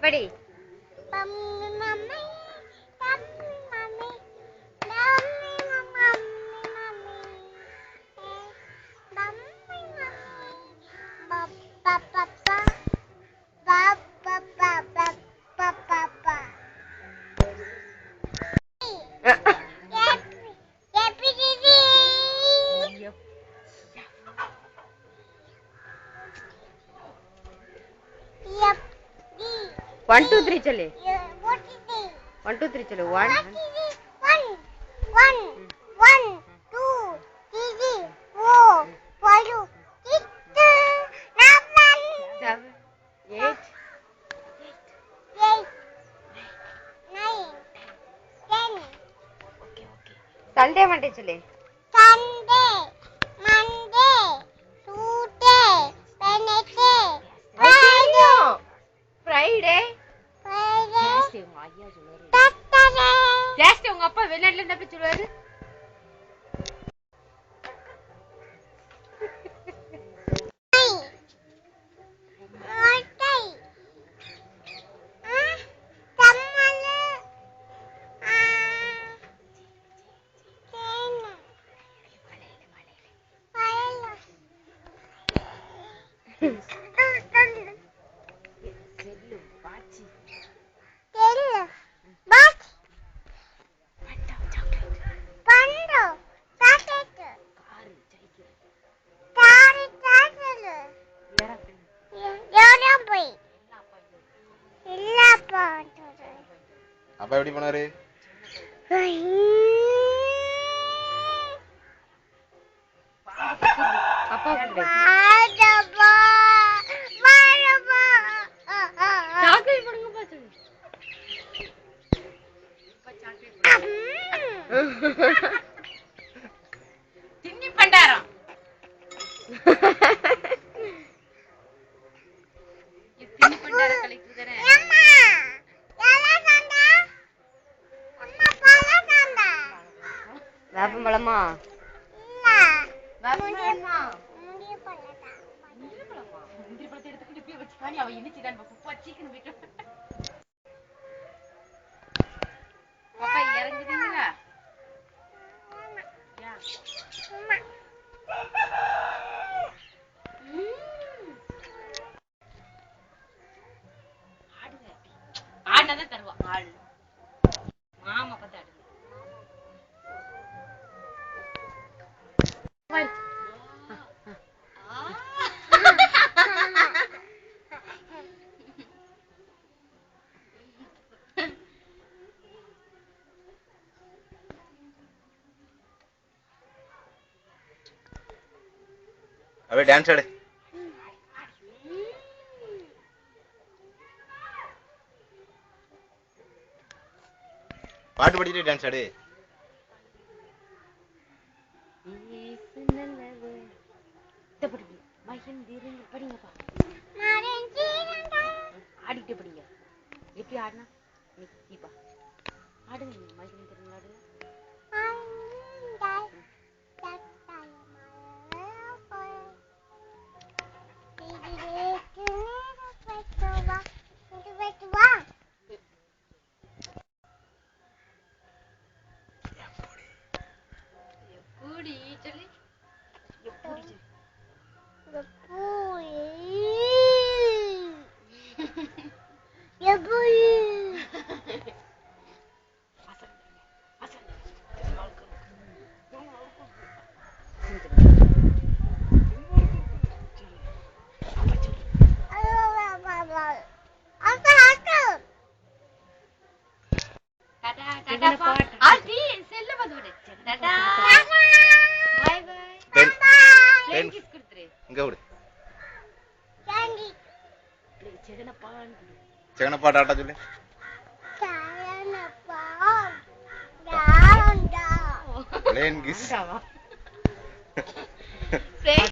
படி. One, two, three चले. 1, 2, 3 चलो. 1, 2, 3, 4, 5, 6, 7, 8, 9, 10. Sunday Monday चले. Sunday, Monday, Tuesday, Wednesday, Friday. Saturday. ஜாஸ்தி உங்க அப்பா வெளிநாட்டுல என்ன போய் சொல்லுவாரு? அப்பா எப்படி போனாரு? அப்பா சாக்லேட் கொடுங்கப்பா சொல்லு. தின்னி பண்டாரம். தின்னி பண்டார கலெக்டர் தானே. வேப்பம் பழமா? வேப்பம் பழமா? முந்திரி பழத்தை எடுத்துக்கிட்டு போய் வச்சுக்கானி அவ இனிச்சுதான் பச்சிக்கணும் வீட்டு. பாப்பா இறங்குறீங்களா? ஆடுனதான் தருவா ஆடு. மாமா பார்த்து ஆடு. அப்படியே டான்ஸ் ஆடு. பாட்டு பாடிட்டு டான்ஸ் ஆடு. படிங்கப்பா. ஆடிட்டு படிங்க. எப்படி ஆடினா நிக்கிப்பா ஆடுங்க. மகிழ்ந்து திருநாடு எப்படி சொல்லி எப்படி சொல்லி செகனப்பா டாட்டா சொல்லு. Playing kiss.